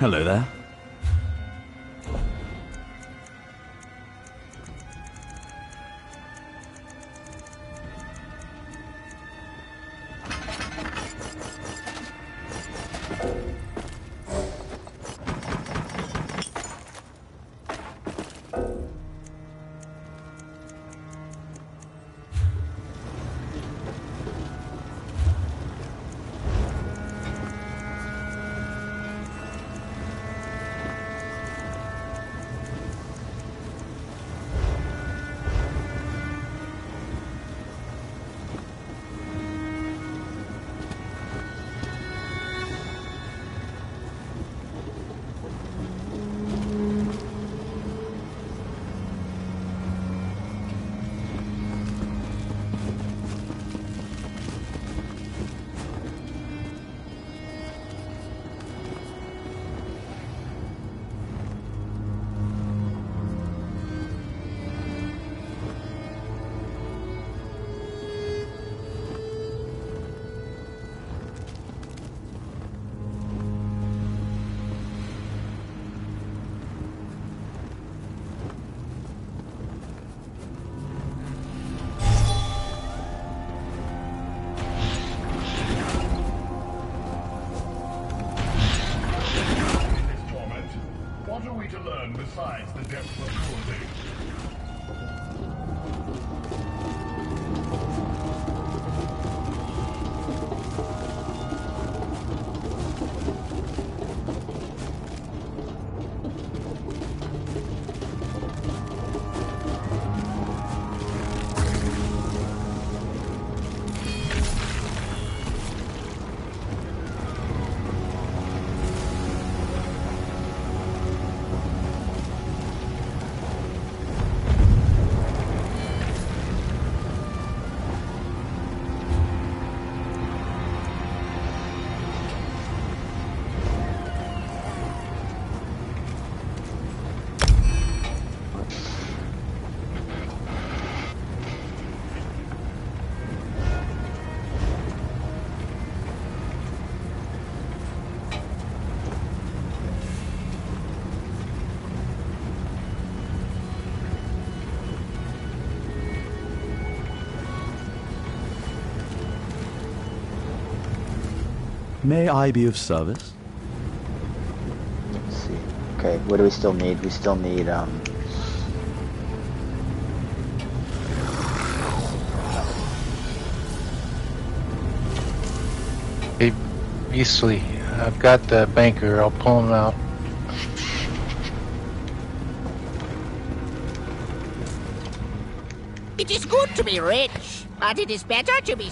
Hello there. Besides the depth of cruelty. May I be of service? Let's see. Okay, what do we still need? We still need, Hey, Beastly, I've got the banker. I'll pull him out. It is good to be rich, but it is better to be...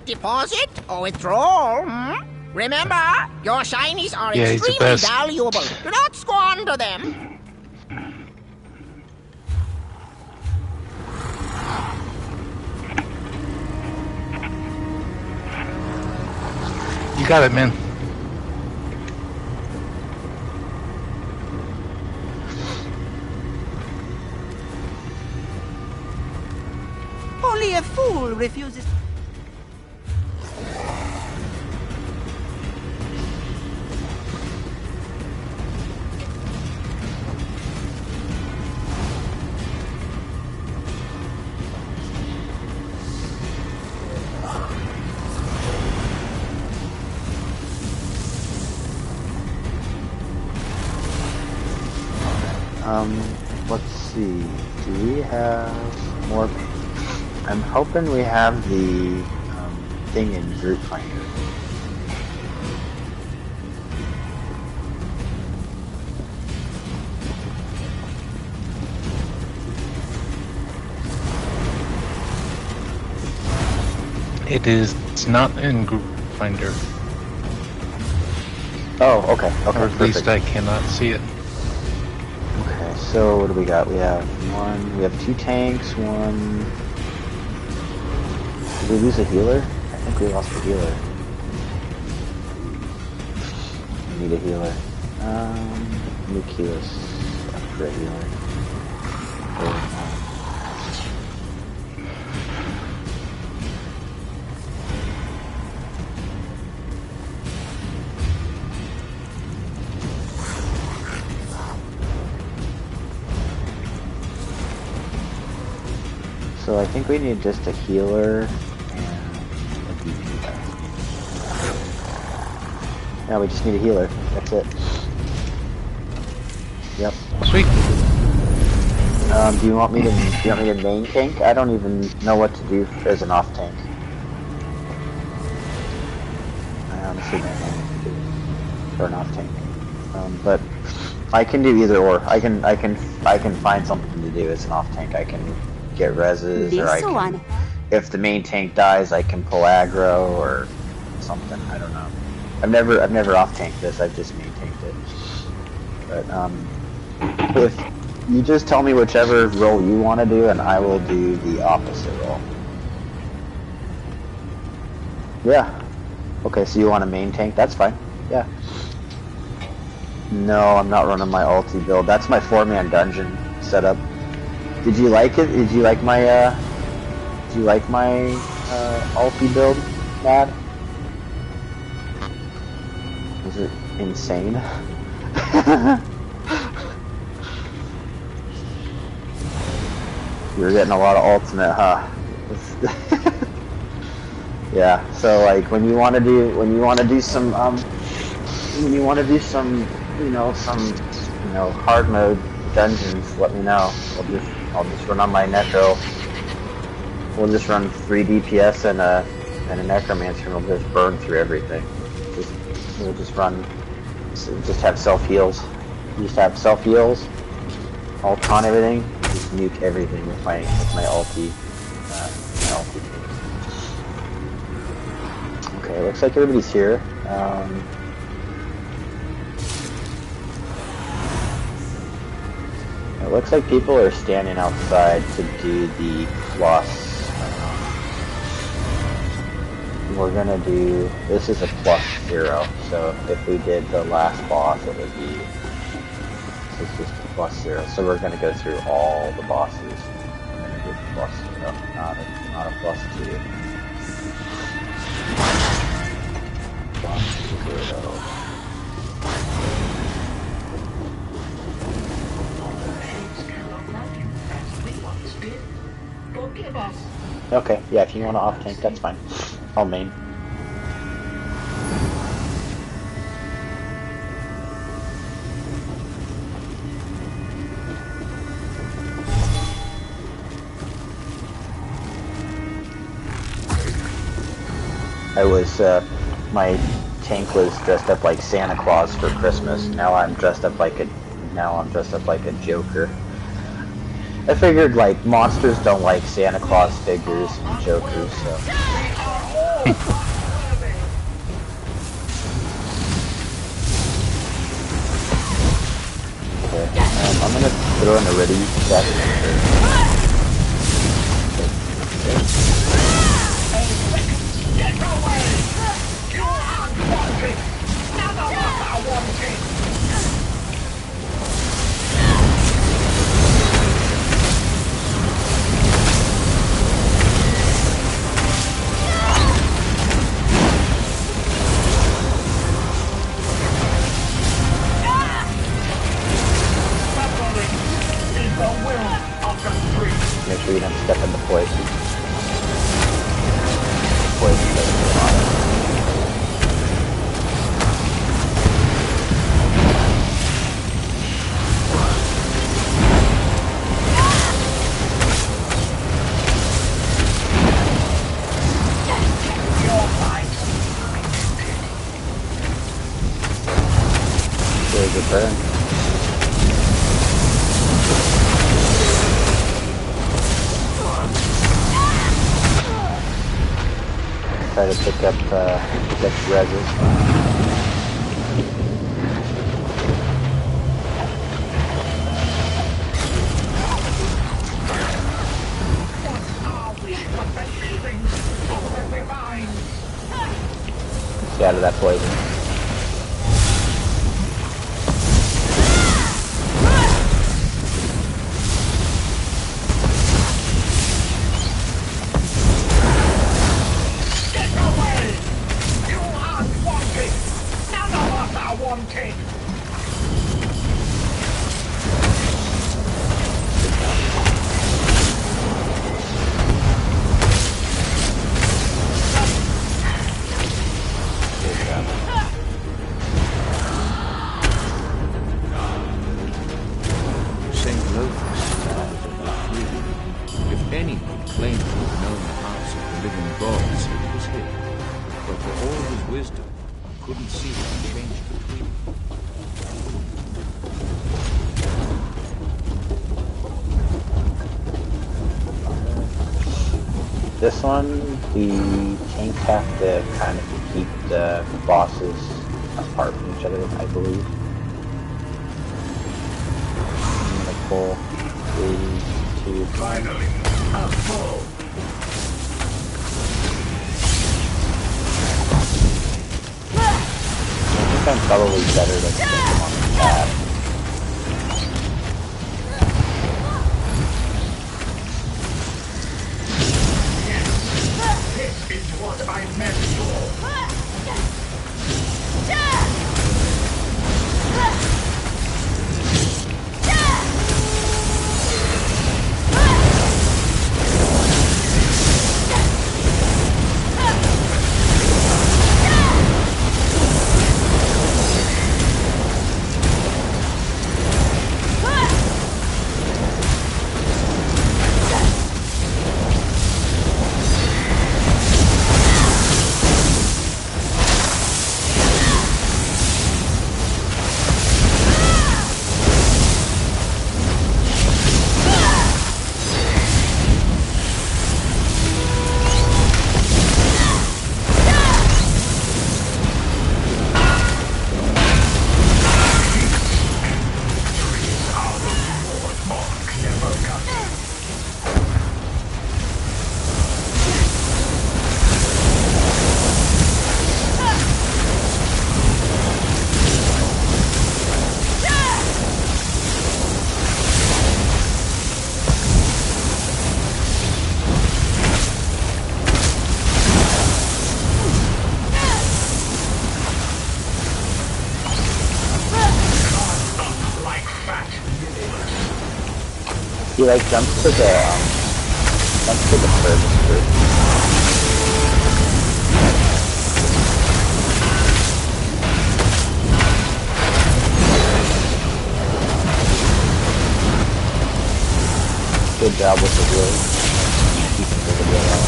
Deposit or withdrawal, hmm? Remember, your shinies are extremely valuable. Do not squander them. You got it, man. Only a fool refuses... let's see. Do we have more? I'm hoping we have the thing in Group Finder. It's not in Group Finder. Oh, okay. Okay, or at least I cannot see it. Okay, so what do we got? We have two tanks, one Did we lose a healer? I think we lost a healer. We need a healer. Nucleus for a healer. So I think we need just a healer and a DP guy. Now we just need a healer. That's it. Yep. Sweet. Do you want me to main tank? I don't even know what to do as an off tank. I honestly don't know what to do for an off tank. But I can do either or. I can find something to do as an off tank. I can get reses, or I can, if the main tank dies, I can pull aggro or something. I don't know. I've never off tanked this. I've just main tanked it. But if you just tell me whichever role you want to do, and I will do the opposite role. Yeah. Okay, so you want a main tank? That's fine. Yeah. No, I'm not running my ulti build. That's my 4-man dungeon setup. Did you like it? Did you like my ulti build, Matt? Was it insane? You were getting a lot of ultimate, huh? Yeah. So like when you want to do some hard mode dungeons, let me know. I'll just run on my Necro. We'll just run 3 DPS and a Necromancer, and we'll just burn through everything. We'll just have self heals. Just have self heals, ult on everything, just nuke everything with my ulti. Okay, looks like everybody's here. It looks like people are standing outside to do the plus. We're gonna do, this is a +0, so if we did the last boss, it would be, this is just a +0, so we're gonna go through all the bosses. We're gonna do +0, not a +2. +0. Okay, yeah, if you want to off tank, that's fine. I'll main. My tank was dressed up like Santa Claus for Christmas. Now I'm dressed up like a Joker. I figured like monsters don't like Santa Claus figures and Jokers, so. Okay, I'm gonna throw in a ready check. Make sure you don't step into poison. Poison doesn't get on it. Very good burn. Try to pick up reses. Stay out of that poison. Get away! You aren't wanted! None of us are wanted! If anyone claimed to have known the hearts of the living gods, it was him. But for all his wisdom, one couldn't see what changed between them. This one, the tanks have to kind of keep the bosses apart from each other, I believe. I'm gonna pull 3, 2, Finally, a foe! I think I'm probably better to put them on the pad. This is what I meant for! He like jumps to the furthest group. Good job with the blue. Keeping the blue out.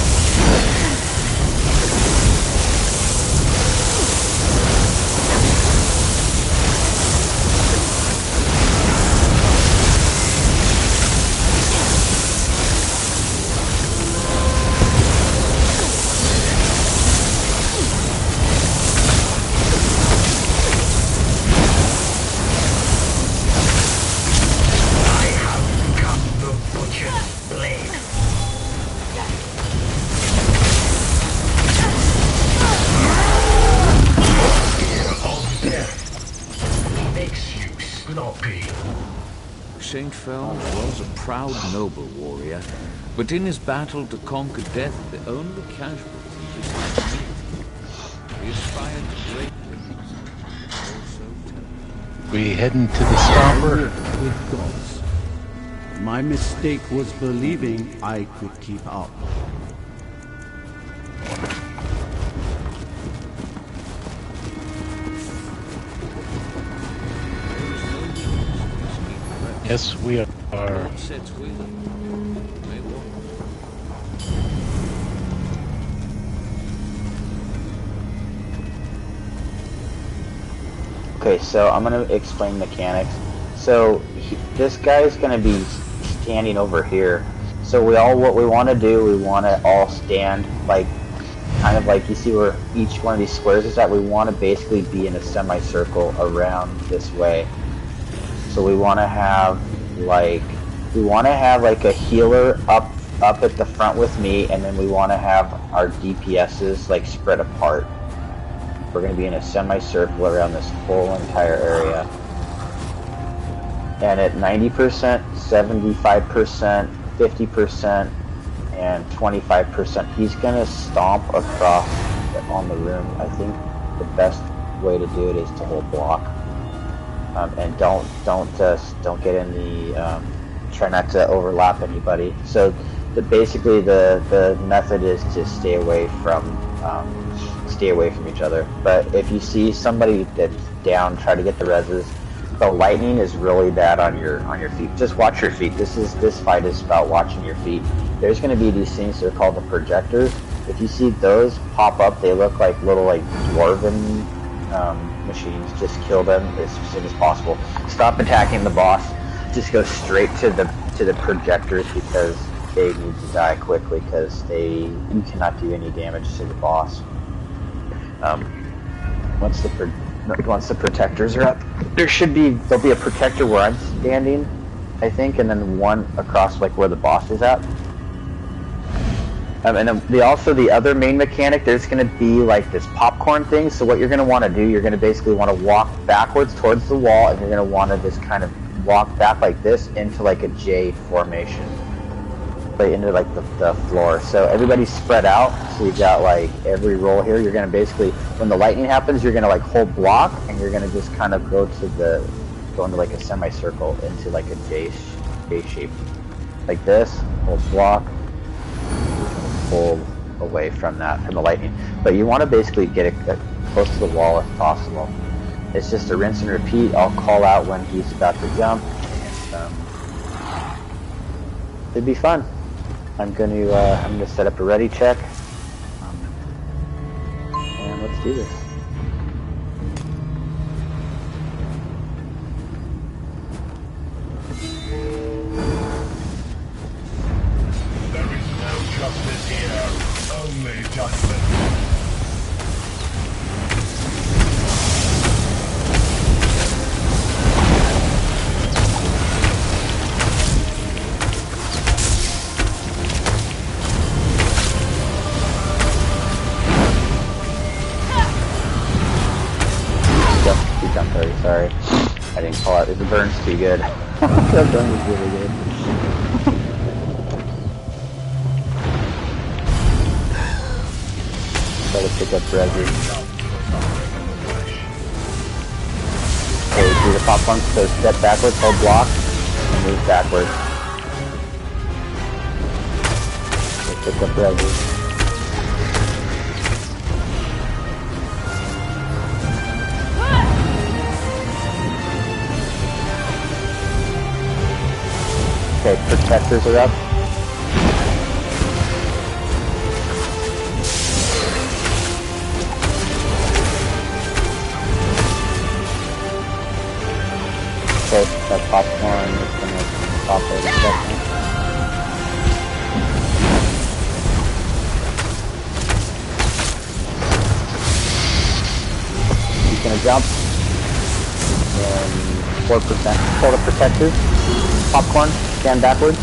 Saint Fel was a proud noble warrior, but in his battle to conquer death, the only casualty was his humility. He aspired to great things, also terrible. We heading to the Stomper? With gods. My mistake was believing I could keep up. Yes, we are. Sets with him. May walk. Okay, so I'm gonna explain mechanics. So this guy's gonna be standing over here. So what we want to do, we want to all stand like, kind of like you see where each one of these squares is at. We want to basically be in a semicircle around this way. So we want to have like a healer up at the front with me, and then we want to have our DPSs like spread apart. We're going to be in a semicircle around this whole entire area. And at 90%, 75%, 50%, and 25%, he's going to stomp across on the room. I think the best way to do it is to hold block. And don't get in the, try not to overlap anybody. So basically the method is to stay away from each other. But if you see somebody that's down, try to get the reses. The lightning is really bad on your feet. Just watch your feet. This fight is about watching your feet. There's going to be these things that are called the projectors. If you see those pop up, they look like little dwarven machines. Just kill them as soon as possible. Stop attacking the boss. Just go straight to the projectors because they need to die quickly because you cannot do any damage to the boss. Once the protectors are up, there'll be a protector where I'm standing, I think, and then one across where the boss is at. And then the other main mechanic, there's going to be this popcorn thing. So what you're going to want to do, you're going to basically want to walk backwards towards the wall, and you're going to want to just kind of walk back like this into a J formation, into the floor. So everybody's spread out. So you've got every roll here. You're going to basically, when the lightning happens, you're going to hold block, and you're going to just kind of go into a semicircle into a J shape, like this. Hold block. Pull away from the lightning, but you want to basically get it close to the wall if possible. It's just a rinse and repeat. I'll call out when he's about to jump, and it'd be fun. I'm going to set up a ready check, and let's do this. Justice here, only judgment. He jumped already, sorry. I didn't call out. The burn's too good. The burn was really good. Try to pick up Reggie. Okay, do the popcorn, so step backwards, hold block, and move backwards. Okay, pick up Reggie. Okay, protectors are up. Okay, that popcorn is gonna pop in a second. He's gonna jump. And 4%. Pull the protectors. Popcorn, stand backwards.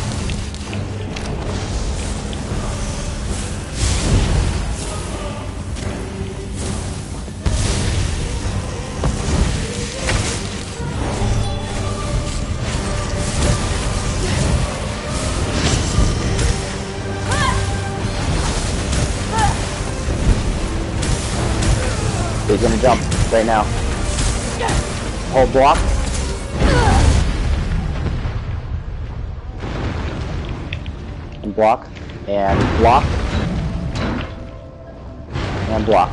He's gonna jump right now. Hold block. And block. And block. And block.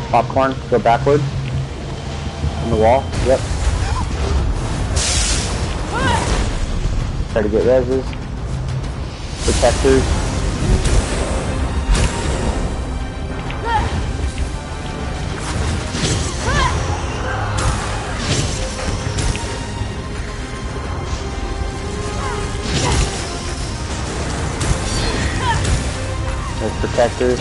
Popcorn, go backward. On the wall, yep. Try to get reses. Protectors. There's protectors.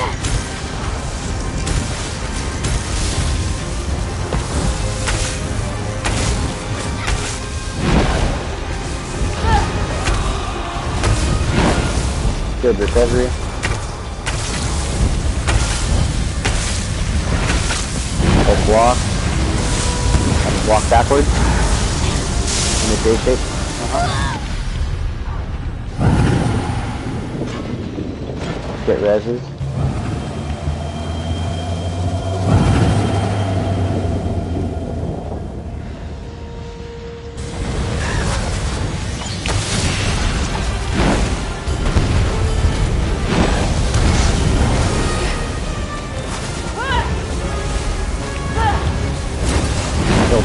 Good recovery. block. And walk backwards. In the J shape. Get reses.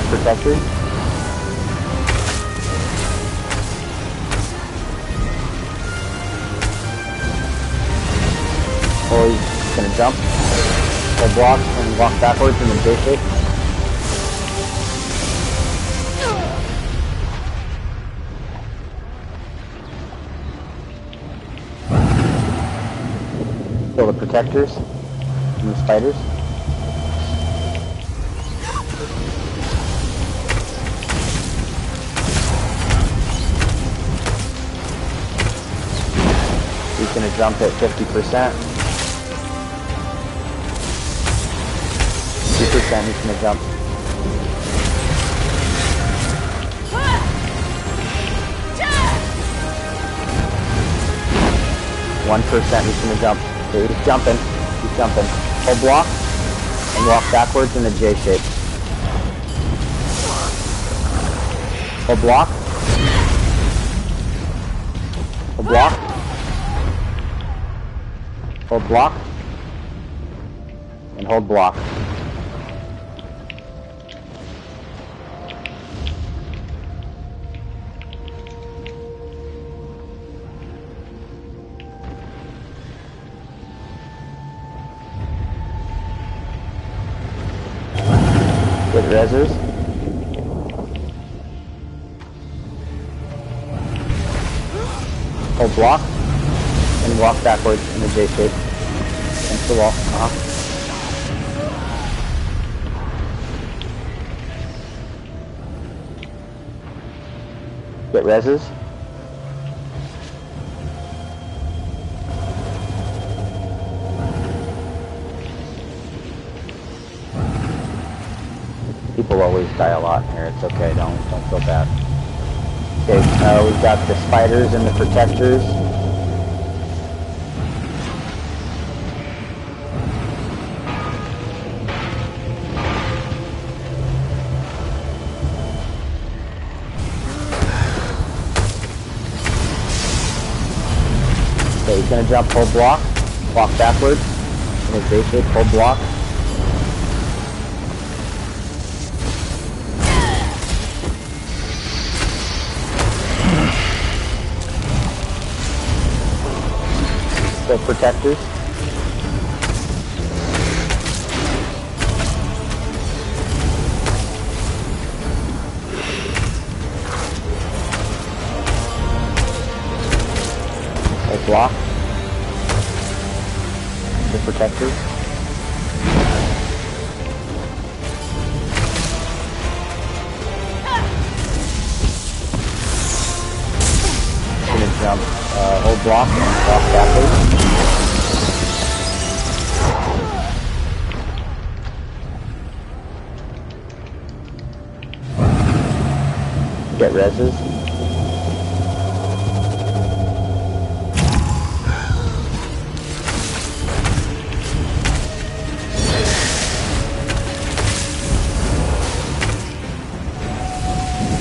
Protector. Oh, he's gonna jump. He'll block and walk backwards in the J shape. Kill the protectors and the spiders. He's gonna jump at 50%. 2% he's gonna jump. %, he's gonna jump. Okay, he's jumping. He's jumping. Hold block and walk backwards in the J shape. Hold block. Hold block. Hold block. And hold block. Get reses. Hold block and walk backwards in the J shape. Against the wall. Get reses. People always die a lot in here. It's okay. Don't feel bad. Okay. We've got the spiders and the protectors. Okay, he's gonna jump, hold block, walk backwards in his base shape, hold block. The protectors. Hold block. The protectors. Gonna jump, hold block and walk backwards. Get reses.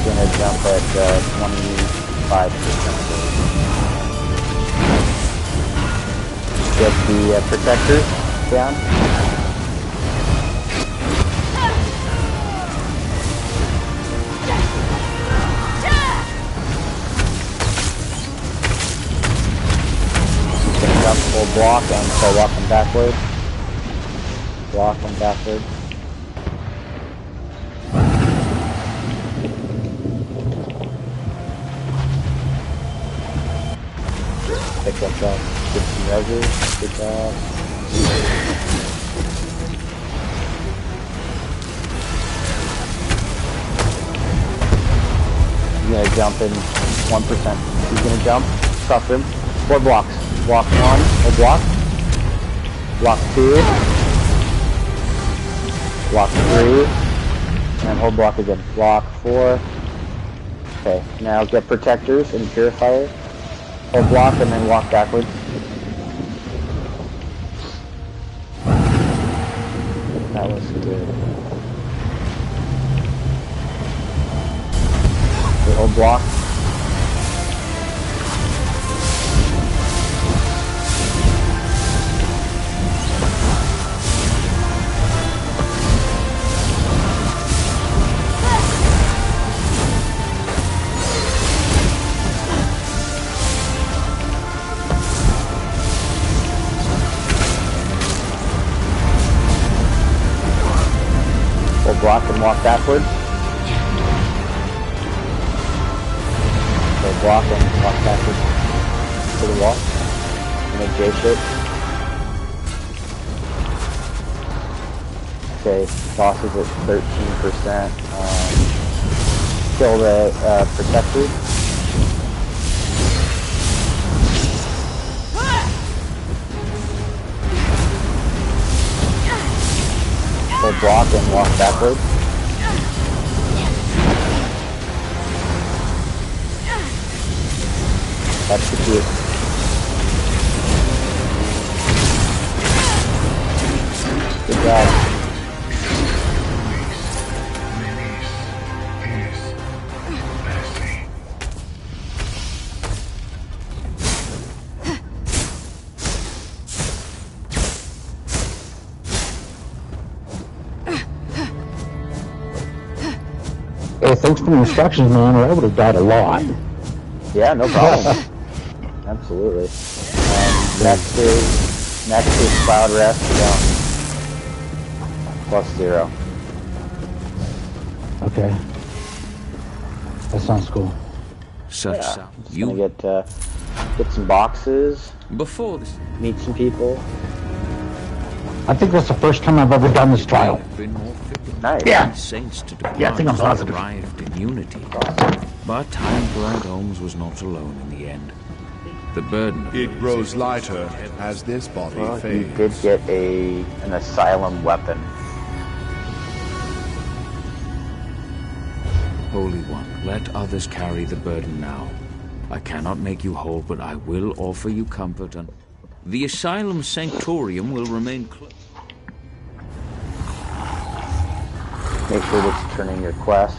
Gonna jump at 25%. Get the protectors down. Gonna jump, full block, and start walking backwards. Block and backwards. Pick up that, get some reses, good job. He's gonna jump in 1%. He's gonna jump, cuff him, 4 blocks. Block 1, or block. Block 2. Block 3. And hold block again. Block 4. Okay, now get protectors and purifier. Hold block and then walk backwards. That was good. Okay, hold block. Block and walk backwards. So block and walk backwards to the wall. Make J shape. Okay, toss is at 13%. Kill the protector. Hold block and walk backwards. Execute. Good job. Hey, thanks for the instructions, man, or I would have died a lot. Yeah, no problem. Absolutely. Next is Cloud Rest down +0. Okay. That sounds cool. Such Yeah, just gonna get some boxes. Before this, meet some people. I think that's the first time I've ever done this trial. Nice. Yeah. Saints to Yeah, I think I'm positive. arrived in unity. But time for our homes was not alone in the end. The burden of it grows lighter as this body He fades. did get an asylum weapon. Holy One, let others carry the burden now. I cannot make you whole, but I will offer you comfort, and the asylum sanctorium will remain closed. Make sure to turn in your quest.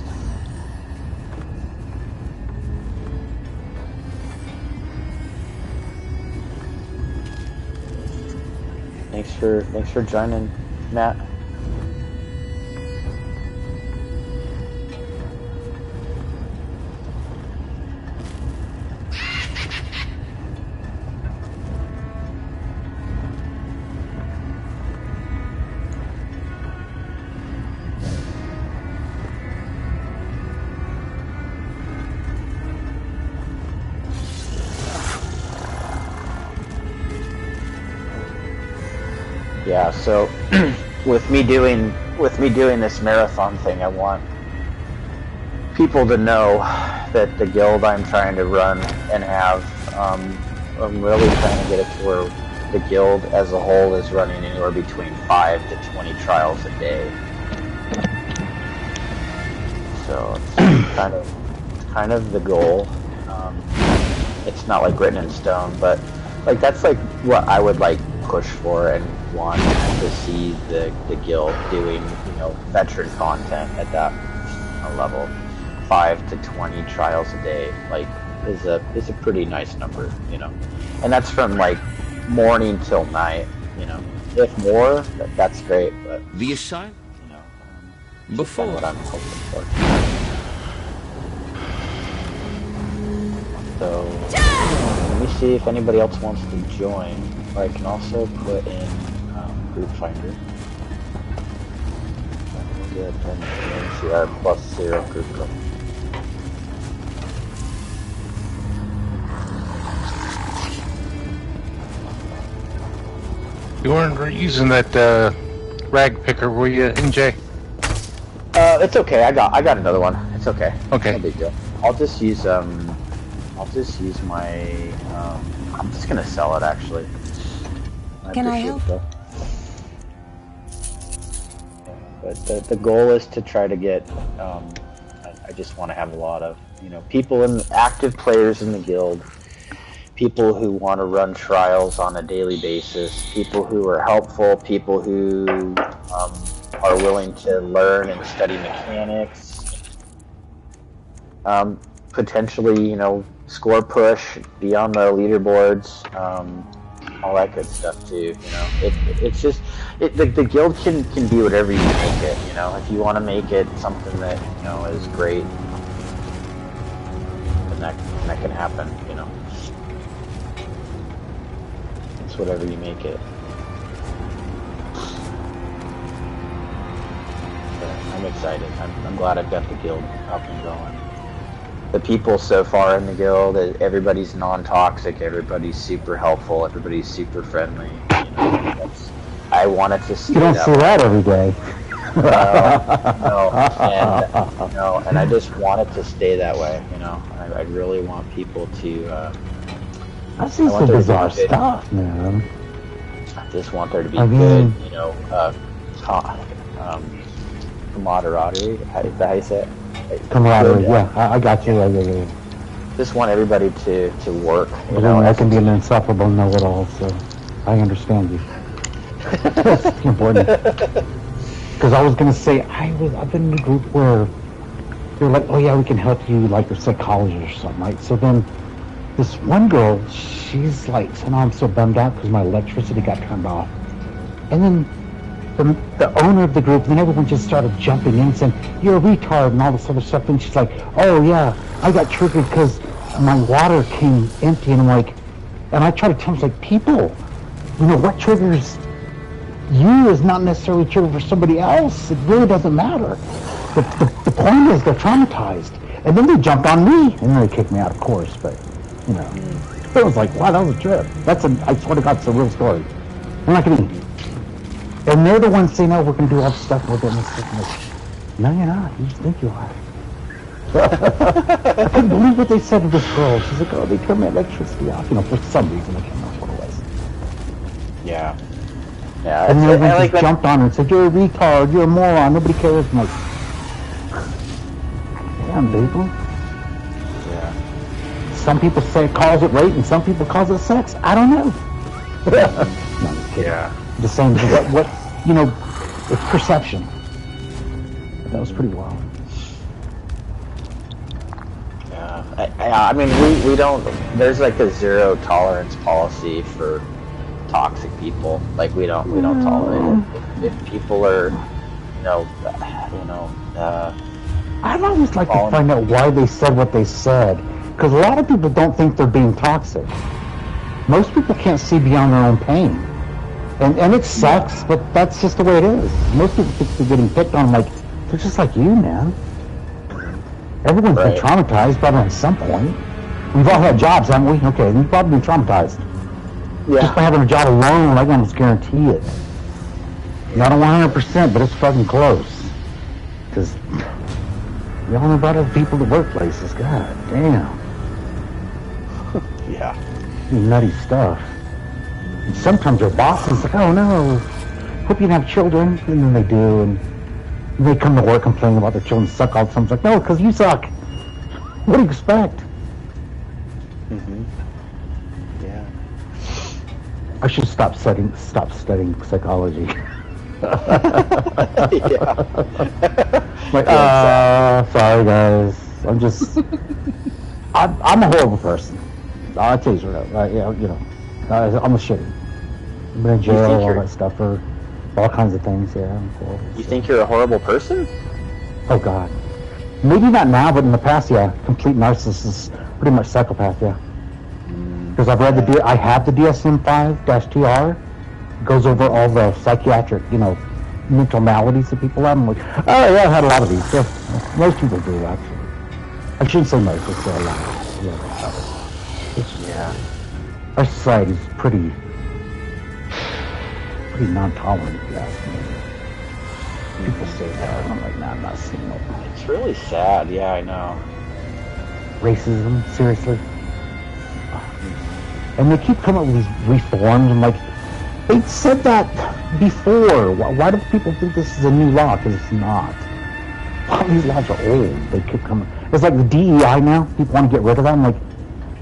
Thanks for joining, Matt. Yeah, so with me doing this marathon thing, I want people to know that the guild I'm trying to run and have, I'm really trying to get it to where the guild as a whole is running anywhere between 5 to 20 trials a day. So it's kind of the goal. It's not like written in stone, but like that's like what I would like push for and want to see the guild doing, veteran content at that level. 5 to 20 trials a day, like, is a pretty nice number, and that's from like morning till night, if more, that's great, but The asylum? before what I'm hoping for. So let me see if anybody else wants to join. Or I can also put in group finder. Good, and see our +0 group. You weren't using that rag picker, were you, NJ? It's okay. I got another one. It's okay. Okay. No big deal. I'll just use my I'm just gonna sell it actually. Can I help? But the goal is to try to get. I just want to have a lot of people active players in the guild, people who want to run trials on a daily basis, people who are helpful, people who are willing to learn and study mechanics. Potentially, score push, be on the leaderboards, all that good stuff too. It's just the guild can be whatever you make it. If you want to make it something that is great, then that can happen. It's whatever you make it. But I'm excited. I'm glad I've got the guild up and going. The people so far in the guild, everybody's non-toxic, everybody's super helpful, everybody's super friendly. I wanted to see. You don't see that every day. No, and I just want it to stay that way. I really want people to. I've seen some bizarre stuff, man. I just want there to be good, camaraderie. Is that how you say it? Camaraderie, yeah, I got you. Yeah. Just want everybody to work. I can be an insufferable know-it-all, so I understand you. That's important. Because I was gonna say I've been in a group where they're like, oh yeah, we can help you, like your psychology or something, right? So then this one girl, she's like, so now I'm so bummed out because my electricity got turned off, and then the owner of the group, then everyone just started jumping in saying, you're a retard and all this other stuff. And she's like, oh yeah, I got triggered because my water came empty. And I'm like, and I try to tell them, like, people, what triggers you is not necessarily triggered for somebody else. It really doesn't matter. The point is they're traumatized. And then they jumped on me and then they kicked me out, of course. But, it was like, wow, that was a trip. I swear to God, it's a real story. I'm not kidding. And they're the ones saying, no, we're going to do all this stuff with it. And no, you're not. You just think you are. I couldn't believe what they said to this girl. She's like, oh, they turned my electricity off. For some reason. I can't remember what it was. Yeah. And then everyone just jumped on her and said, you're a retard. You're a moron. Nobody cares. I'm like, damn, people. Yeah. Some people say calls it rape and some people calls it sex. I don't know. Yeah. The same, it's perception. That was pretty wild. Yeah, I mean, we don't. There's like a zero tolerance policy for toxic people. Like we don't tolerate it. If people are, I'd always like to find out why they said what they said, because a lot of people don't think they're being toxic. Most people can't see beyond their own pain. And it sucks, but that's just the way it is. Most people think they're getting picked on, like, they're just like you, man. Everyone's been traumatized, probably at some point. We've all had jobs, haven't we? Okay, we've probably been traumatized. Yeah. Just by having a job alone, I can almost guarantee it. Not a 100%, but it's fucking close. Because we all know about other people at workplaces. God damn. Yeah. Nutty stuff. And sometimes their bosses like, oh no, hope you don't have children. And then they do, and they come to work complaining about their children suck all the time. It's like, no, because you suck. What do you expect? Yeah. I should stop studying psychology. Like, sorry guys. I'm a horrible person. I'll tell you straight up. I'm a shitty. I've been in jail, all that stuff for all kinds of things. Yeah. You think you're a horrible person? Oh God. Maybe not now, but in the past, yeah. Complete narcissist, pretty much psychopath, yeah. Because I've read I have the DSM-5-TR. It goes over all the psychiatric, mental maladies that people have. I'm like, oh yeah, I've had a lot of these. Yeah, most people do, actually. I shouldn't say most, it's a lot. Yeah. Our society's pretty non-tolerant, yeah. People say that, I'm like, nah, I'm not seeing it. It's really sad, yeah, I know. Racism, seriously. And they keep coming up with these reforms, and like, they said that before. Why do people think this is a new law? Because it's not. A lot of these laws are old. They keep coming. It's like the DEI now. People want to get rid of that. I'm like,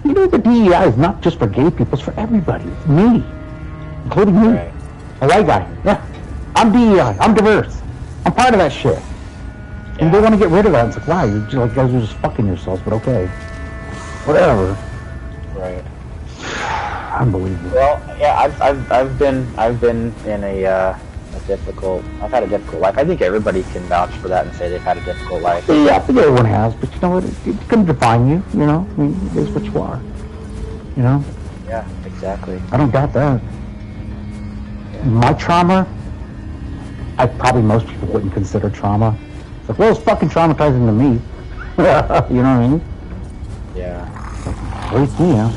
you know, the DEI is not just for gay people. It's for everybody. It's me, including me, Right. a white guy. Yeah, I'm DEI. I'm diverse. I'm part of that shit. And they want to get rid of that. It's like, wow, you guys are just fucking yourselves. But okay, whatever. Right. Unbelievable. Well, yeah, I've been in a difficult. I've had a difficult life. I think everybody can vouch for that and say they've had a difficult life. Yeah, I think everyone has, but you know what? It's going to define you. You know, I mean, it is what you are. You know. Yeah, exactly. I don't doubt that. My trauma, probably most people wouldn't consider trauma. It's like, well, it's fucking traumatizing to me. You know what I mean? Yeah. At least me, yeah.